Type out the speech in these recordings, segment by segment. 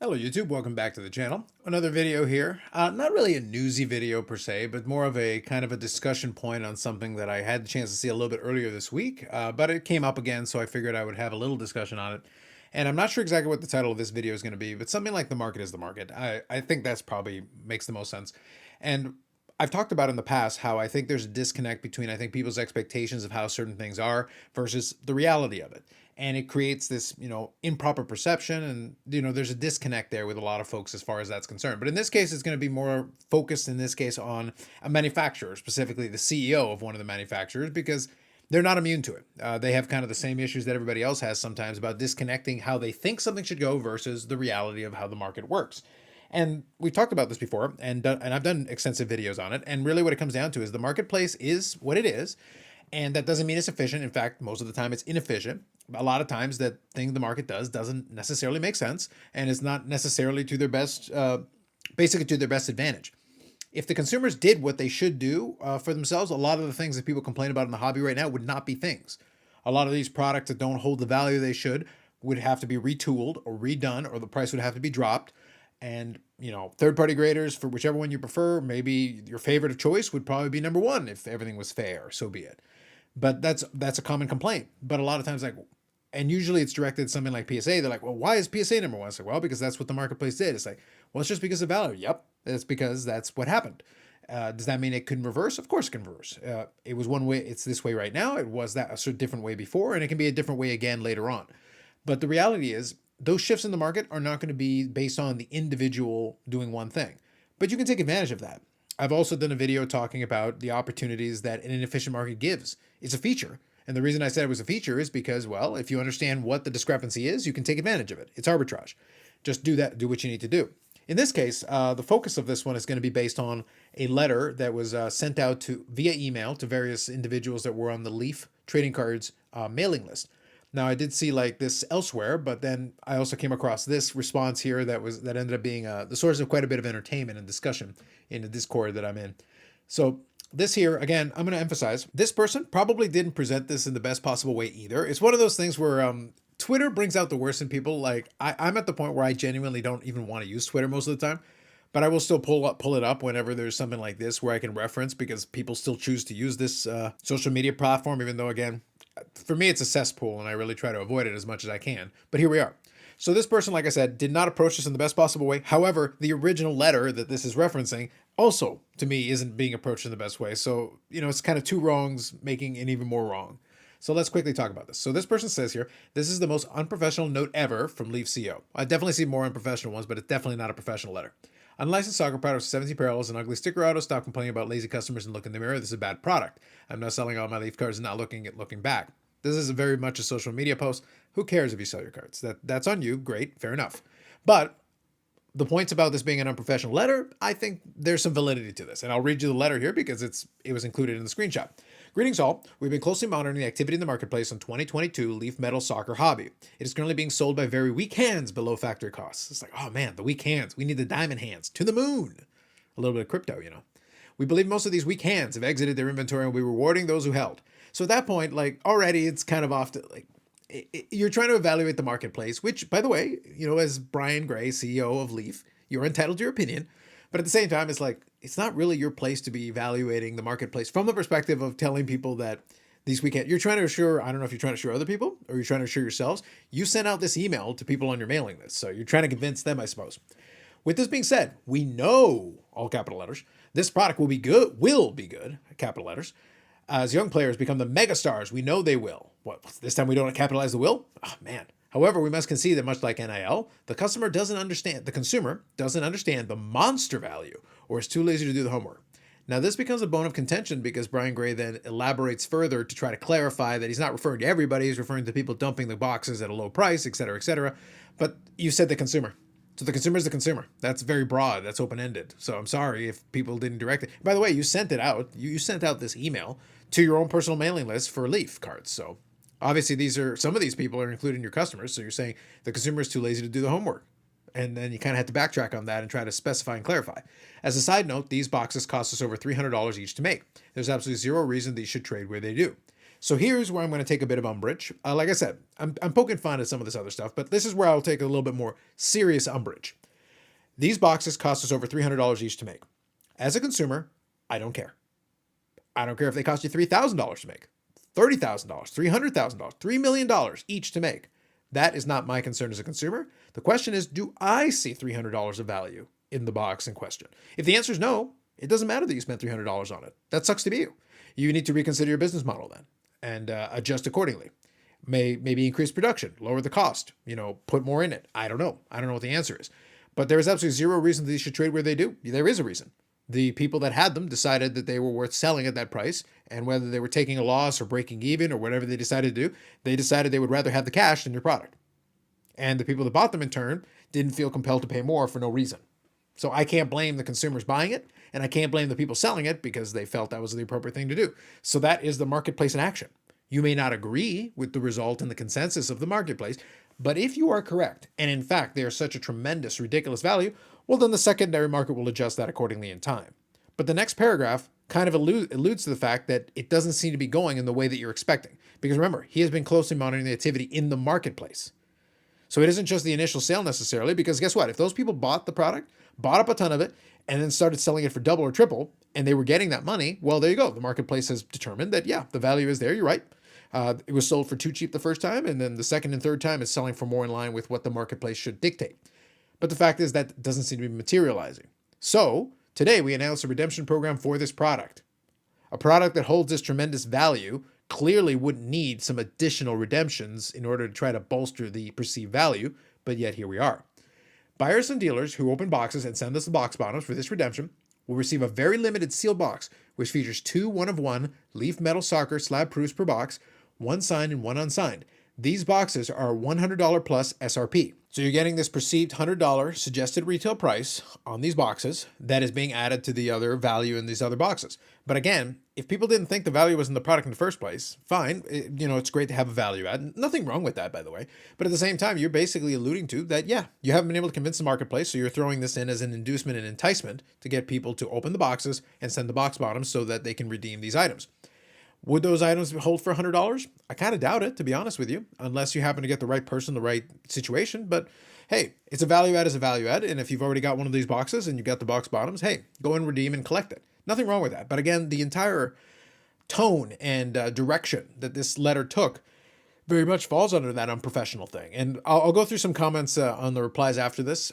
Hello YouTube, welcome back to the channel. Another video here. Not really a newsy video per se, but more of a kind of a discussion point on something that I had the chance to see a little bit earlier this week, but it came up again, so I figured I would have a little discussion on it. And I'm not sure exactly what the title of this video is going to be, but something like the market is the market. I think that's probably makes the most sense. And I've talked about in the past how I think there's a disconnect between I think people's expectations of how certain things are versus the reality of it. And it creates this, improper perception and there's a disconnect there with a lot of folks as far as that's concerned. But in this case it's going to be more focused in this case on a manufacturer, specifically the CEO of one of the manufacturers because they're not immune to it. They have kind of the same issues that everybody else has sometimes about disconnecting how they think something should go versus the reality of how the market works. And we've talked about this before, and I've done extensive videos on it. And really, what it comes down to is the marketplace is what it is, and that doesn't mean it's efficient. In fact, most of the time, it's inefficient. A lot of times, that thing the market does doesn't necessarily make sense, and it's not necessarily to their best, basically to their best advantage. If the consumers did what they should do for themselves, a lot of the things that people complain about in the hobby right now would not be things. A lot of these products that don't hold the value they should would have to be retooled or redone, or the price would have to be dropped. And third-party graders, for whichever one you prefer, maybe your favorite of choice would probably be number one if everything was fair, so be it. But that's a common complaint. But a lot of times, and usually it's directed at something like PSA. They're like, well, why is PSA number one? It's like, well, because that's what the marketplace did. It's like, well, it's just because of value. Yep, it's because that's what happened. Does that mean it can reverse? Of course it can reverse. It was one way. It's this way right now. It was that a sort of different way before, and it can be a different way again later on. But the reality is, those shifts in the market are not going to be based on the individual doing one thing. But you can take advantage of that. I've also done a video talking about the opportunities that an inefficient market gives. It's a feature. And the reason I said it was a feature is because, well, if you understand what the discrepancy is, you can take advantage of it. It's arbitrage. Just do that, do what you need to do. In this case, the focus of this one is going to be based on a letter that was sent out via email to various individuals that were on the Leaf trading cards mailing list. Now I did see like this elsewhere, but then I also came across this response here that ended up being the source of quite a bit of entertainment and discussion in the Discord that I'm in. So this here, again, I'm going to emphasize this person probably didn't present this in the best possible way either. It's one of those things where Twitter brings out the worst in people. Like I'm at the point where I genuinely don't even want to use Twitter most of the time, but I will still pull it up whenever there's something like this where I can reference because people still choose to use this social media platform, even though again, for me it's a cesspool and I really try to avoid it as much as I can. But here we are. So this person, like I said, did not approach this in the best possible way. However, the original letter that this is referencing also, to me, isn't being approached in the best way. So, it's kind of two wrongs making an even more wrong. So let's quickly talk about this. So this person says here, this is the most unprofessional note ever from Leaf CO. I definitely see more unprofessional ones, but it's definitely not a professional letter. Unlicensed soccer products, 70 parallels, and ugly sticker auto. Stop complaining about lazy customers and look in the mirror. This is a bad product. I'm not selling all my Leaf cards and not looking back. This is very much a social media post. Who cares if you sell your cards? That's on you. Great, fair enough. But the points about this being an unprofessional letter, I think there's some validity to this. And I'll read you the letter here because it was included in the screenshot. Greetings all. We've been closely monitoring the activity in the marketplace on 2022 Leaf Metal Soccer Hobby. It is currently being sold by very weak hands below factory costs. It's like, oh man, the weak hands. We need the diamond hands. To the moon. A little bit of crypto, We believe most of these weak hands have exited their inventory and will be rewarding those who held. So at that point, like already it's kind of off to like, you're trying to evaluate the marketplace, which, by the way, as Brian Gray, CEO of Leaf, you're entitled to your opinion. But at the same time, it's like, it's not really your place to be evaluating the marketplace from the perspective of telling people that these weekend, you're trying to assure, I don't know if you're trying to assure other people or you're trying to assure yourselves. You sent out this email to people on your mailing list. So you're trying to convince them, I suppose. With this being said, we know, all capital letters, this product will be good, capital letters. As young players become the megastars, we know they will. What, this time we don't capitalize the will? Oh, man. However, we must concede that much like NIL, the consumer doesn't understand the monster value or is too lazy to do the homework. Now, this becomes a bone of contention because Brian Gray then elaborates further to try to clarify that he's not referring to everybody, he's referring to people dumping the boxes at a low price, etc., etc. But you said the consumer. So the consumer is the consumer. That's very broad. That's open-ended. So I'm sorry if people didn't direct it. By the way, you sent it out. You sent out this email to your own personal mailing list for Leaf cards. So obviously some of these people are including your customers. So you're saying the consumer is too lazy to do the homework. And then you kind of have to backtrack on that and try to specify and clarify. As a side note, these boxes cost us over $300 each to make. There's absolutely zero reason these should trade where they do. So here's where I'm going to take a bit of umbrage. Like I said, I'm poking fun at some of this other stuff, but this is where I'll take a little bit more serious umbrage. These boxes cost us over $300 each to make. As a consumer, I don't care. I don't care if they cost you $3,000 to make, $30,000, $300,000, $3 million each to make. That is not my concern as a consumer. The question is, do I see $300 of value in the box in question? If the answer is no, it doesn't matter that you spent $300 on it. That sucks to be you. You need to reconsider your business model then and adjust accordingly. Maybe increase production, lower the cost, put more in it. I don't know. I don't know what the answer is. But there is absolutely zero reason that these should trade where they do. There is a reason. The people that had them decided that they were worth selling at that price, and whether they were taking a loss or breaking even or whatever they decided to do, they decided they would rather have the cash than your product. And the people that bought them in turn didn't feel compelled to pay more for no reason. So I can't blame the consumers buying it, and I can't blame the people selling it because they felt that was the appropriate thing to do. So that is the marketplace in action. You may not agree with the result and the consensus of the marketplace, but if you are correct, and in fact they are such a tremendous, ridiculous value, well, then the secondary market will adjust that accordingly in time. But the next paragraph kind of alludes to the fact that it doesn't seem to be going in the way that you're expecting. Because remember, he has been closely monitoring the activity in the marketplace. So it isn't just the initial sale necessarily, because guess what? If those people bought the product, bought up a ton of it, and then started selling it for double or triple, and they were getting that money, well, there you go. The marketplace has determined that, yeah, the value is there. You're right. It was sold for too cheap the first time, and then the second and third time it's selling for more in line with what the marketplace should dictate. But the fact is that doesn't seem to be materializing. So today we announced a redemption program for this product. A product that holds this tremendous value clearly wouldn't need some additional redemptions in order to try to bolster the perceived value, but yet here we are. Buyers and dealers who open boxes and send us the box bottoms for this redemption will receive a very limited sealed box, which features 2 one-of-one Leaf Metal Soccer slab proofs per box, one signed and one unsigned. These boxes are $100 plus SRP. So you're getting this perceived $100 suggested retail price on these boxes that is being added to the other value in these other boxes. But again, if people didn't think the value was in the product in the first place, fine. It's great to have a value add. Nothing wrong with that, by the way. But at the same time, you're basically alluding to that, yeah, you haven't been able to convince the marketplace, so you're throwing this in as an inducement and enticement to get people to open the boxes and send the box bottoms so that they can redeem these items. Would those items hold for $100? I kind of doubt it, to be honest with you, unless you happen to get the right person, the right situation. But hey, it's a value add is a value add. And if you've already got one of these boxes and you got the box bottoms, hey, go and redeem and collect it. Nothing wrong with that. But again, the entire tone and direction that this letter took very much falls under that unprofessional thing. And I'll go through some comments on the replies after this.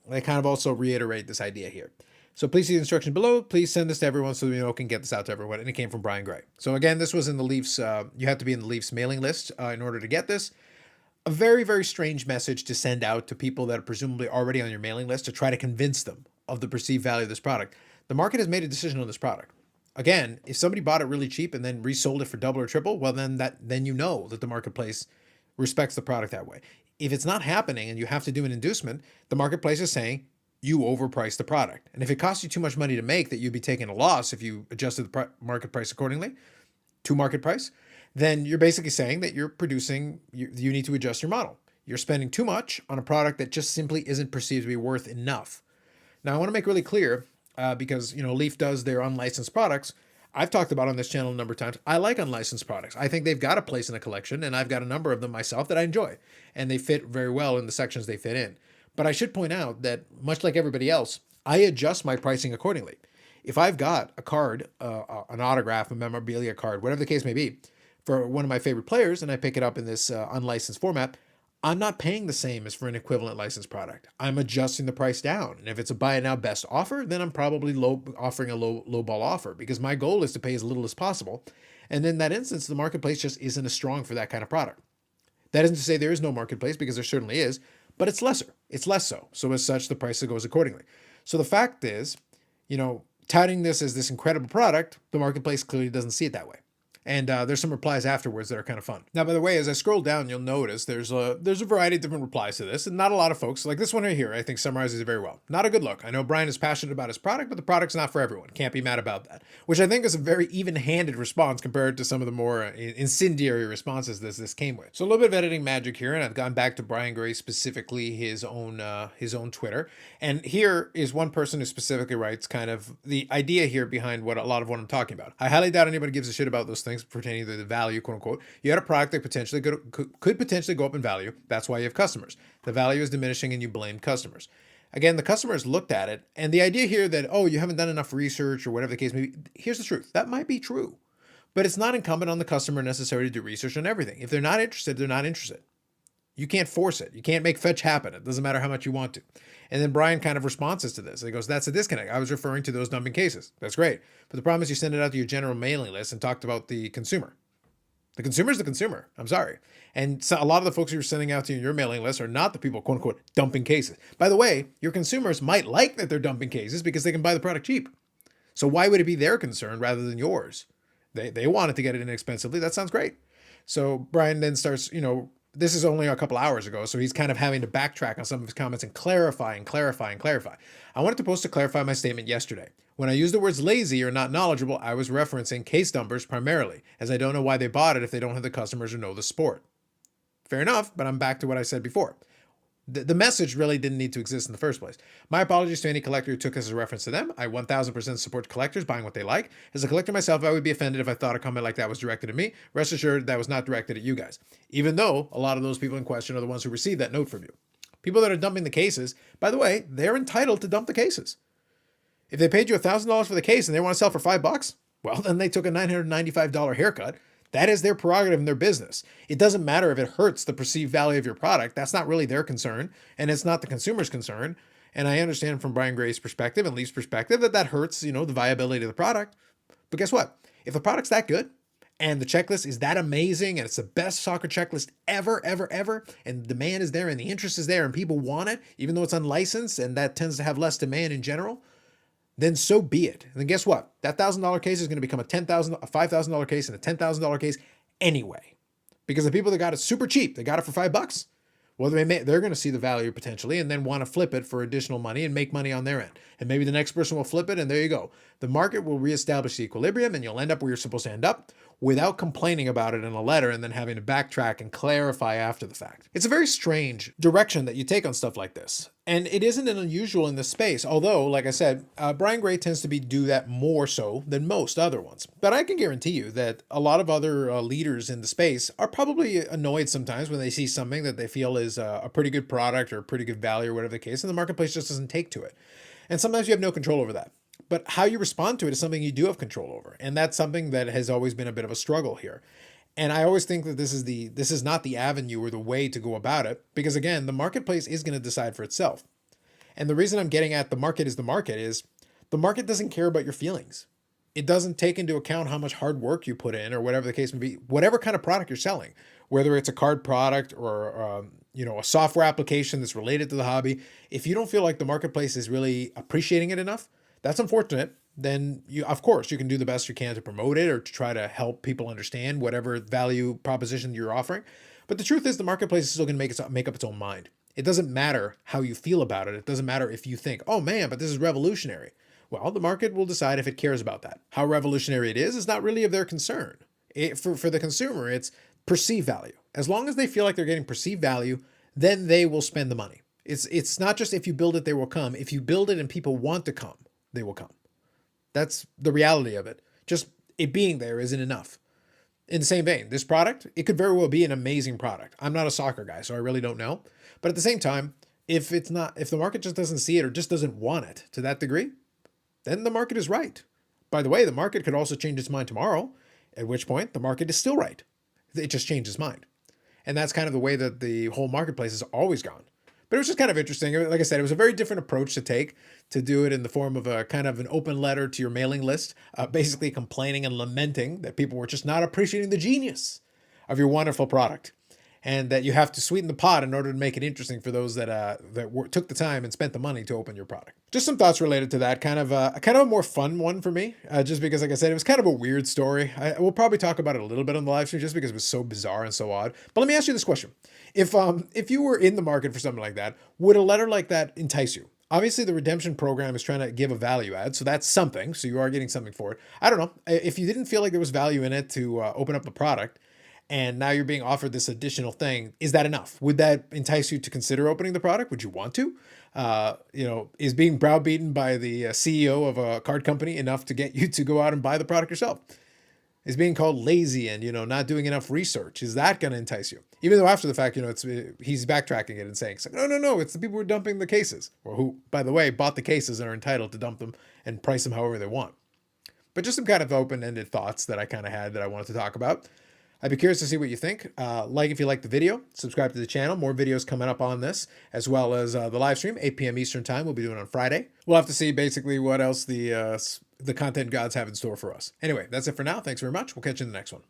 They kind of also reiterate this idea here. So please see the instructions below. Please send this to everyone so we can get this out to everyone. And it came from Brian Gray. So again, this was in the Leafs. You have to be in the Leafs mailing list in order to get this. A very, very strange message to send out to people that are presumably already on your mailing list to try to convince them of the perceived value of this product. The market has made a decision on this product. Again, if somebody bought it really cheap and then resold it for double or triple, well, then you know that the marketplace respects the product that way. If it's not happening and you have to do an inducement, the marketplace is saying, you overpriced the product. And if it costs you too much money to make that you'd be taking a loss if you adjusted the market price accordingly to market price, then you're basically saying that you're producing, you need to adjust your model. You're spending too much on a product that just simply isn't perceived to be worth enough. Now, I want to make really clear, because Leaf does their unlicensed products. I've talked about on this channel a number of times. I like unlicensed products. I think they've got a place in a collection, and I've got a number of them myself that I enjoy, and they fit very well in the sections they fit in. But I should point out that much like everybody else, I adjust my pricing accordingly. If I've got a card, an autograph, a memorabilia card, whatever the case may be, for one of my favorite players, and I pick it up in this unlicensed format, I'm not paying the same as for an equivalent licensed product. I'm adjusting the price down. And if it's a buy it now best offer, then I'm probably offering a low ball offer because my goal is to pay as little as possible. And in that instance, the marketplace just isn't as strong for that kind of product. That isn't to say there is no marketplace, because there certainly is, but it's lesser. It's less so. So as such, the price goes accordingly. So the fact is, touting this as this incredible product, the marketplace clearly doesn't see it that way. And there's some replies afterwards that are kind of fun. Now, by the way, as I scroll down, you'll notice there's a variety of different replies to this, and not a lot of folks. Like this one right here, I think summarizes it very well. Not a good look. I know Brian is passionate about his product, but the product's not for everyone. Can't be mad about that. Which I think is a very even-handed response compared to some of the more incendiary responses this came with. So a little bit of editing magic here, and I've gone back to Brian Gray, specifically his own Twitter. And here is one person who specifically writes kind of the idea here behind a lot of what I'm talking about. I highly doubt anybody gives a shit about those things. feelings pertaining to the value, quote unquote. You had a product that could potentially go up in value. That's why you have customers. The value is diminishing and you blame customers. Again, the customers looked at it, and the idea here that, oh, you haven't done enough research or whatever the case may be, here's the truth. That might be true, but it's not incumbent on the customer necessarily to do research on everything. If they're not interested, they're not interested. You can't force it. You can't make fetch happen. It doesn't matter how much you want to. And then Brian kind of responds to this. He goes, that's a disconnect. I was referring to those dumping cases. That's great. But the problem is you send it out to your general mailing list and talked about the consumer. The consumer is the consumer. I'm sorry. And so a lot of the folks you're sending out to your mailing list are not the people, quote unquote, dumping cases. By the way, your consumers might like that they're dumping cases because they can buy the product cheap. So why would it be their concern rather than yours? They wanted to get it inexpensively. That sounds great. So Brian then starts, this is only a couple hours ago, so he's kind of having to backtrack on some of his comments and clarify. I wanted to post to clarify my statement yesterday. When I used the words lazy or not knowledgeable, I was referencing case dumpers primarily, as I don't know why they bought it if they don't have the customers or know the sport. Fair enough, but I'm back to what I said before. The message really didn't need to exist in the first place. My apologies to any collector who took this as a reference to them. I 1000% support collectors buying what they like. As a collector myself, I would be offended if I thought a comment like that was directed at me. Rest assured that was not directed at you guys, even though a lot of those people in question are the ones who received that note from you. People that are dumping the cases, by the way, they're entitled to dump the cases. If they paid you $1,000 for the case and they want to sell for $5, well, then they took a $995 haircut. That is their prerogative in their business. It doesn't matter if it hurts the perceived value of your product. That's not really their concern, and it's not the consumer's concern. And I understand from Brian Gray's perspective and Leaf's perspective that hurts, the viability of the product. But guess what? If the product's that good and the checklist is that amazing and it's the best soccer checklist ever, and the demand is there and the interest is there and people want it, even though it's unlicensed and that tends to have less demand in general, then so be it. And then guess what? That $1,000 case is going to become a $5,000 case and a $10,000 case anyway. Because the people that got it super cheap, they got it for $5, well, they're going to see the value potentially and then want to flip it for additional money and make money on their end. And maybe the next person will flip it and there you go. The market will reestablish the equilibrium and you'll end up where you're supposed to end up without complaining about it in a letter and then having to backtrack and clarify after the fact. It's a very strange direction that you take on stuff like this. And it isn't an unusual in this space, although, like I said, Brian Gray tends to do that more so than most other ones. But I can guarantee you that a lot of other leaders in the space are probably annoyed sometimes when they see something that they feel is a pretty good product or a pretty good value or whatever the case, and the marketplace just doesn't take to it. And sometimes you have no control over that. But how you respond to it is something you do have control over. And that's something that has always been a bit of a struggle here. And I always think that this is not the avenue or the way to go about it, because again, the marketplace is going to decide for itself. And the reason I'm getting at the market is the market doesn't care about your feelings. It doesn't take into account how much hard work you put in or whatever the case may be, whatever kind of product you're selling, whether it's a card product or a software application that's related to the hobby. If you don't feel like the marketplace is really appreciating it enough, that's unfortunate. Then of course, you can do the best you can to promote it or to try to help people understand whatever value proposition you're offering. But the truth is the marketplace is still going to make up its own mind. It doesn't matter how you feel about it. It doesn't matter if you think, oh man, but this is revolutionary. Well, the market will decide if it cares about that. How revolutionary it is not really of their concern. For the consumer, it's perceived value. As long as they feel like they're getting perceived value, then they will spend the money. It's not just if you build it, they will come. If you build it and people want to come, they will come. That's the reality of it. Just it being there isn't enough. In the same vein, this product, it could very well be an amazing product. I'm not a soccer guy, so I really don't know. But at the same time, if the market just doesn't see it or just doesn't want it to that degree, then the market is right. By the way, the market could also change its mind tomorrow, at which point the market is still right. It just changed its mind. And that's kind of the way that the whole marketplace has always gone. But it was just kind of interesting. Like I said, it was a very different approach to take, to do it in the form of a kind of an open letter to your mailing list, basically complaining and lamenting that people were just not appreciating the genius of your wonderful product, and that you have to sweeten the pot in order to make it interesting for those that took the time and spent the money to open your product. Just some thoughts related to that, kind of a more fun one for me, just because, like I said, it was kind of a weird story. We'll probably talk about it a little bit on the live stream, just because it was so bizarre and so odd. But let me ask you this question: if you were in the market for something like that, would a letter like that entice you? Obviously, the redemption program is trying to give a value add, so that's something. So you are getting something for it. I don't know if you didn't feel like there was value in it to open up the product, and now you're being offered this additional thing. Is that enough? Would that entice you to consider opening the product? Would you want to? Is being browbeaten by the CEO of a card company enough to get you to go out and buy the product yourself? Is being called lazy and, not doing enough research, is that going to entice you? Even though after the fact, he's backtracking it and saying, it's like, no, it's the people who are dumping the cases, or who, by the way, bought the cases and are entitled to dump them and price them however they want. But just some kind of open-ended thoughts that I kind of had that I wanted to talk about. I'd be curious to see what you think. Like if you like the video, subscribe to the channel. More videos coming up on this, as well as the live stream, 8 p.m. Eastern time. We'll be doing on Friday. We'll have to see basically what else the content gods have in store for us. Anyway, that's it for now. Thanks very much. We'll catch you in the next one.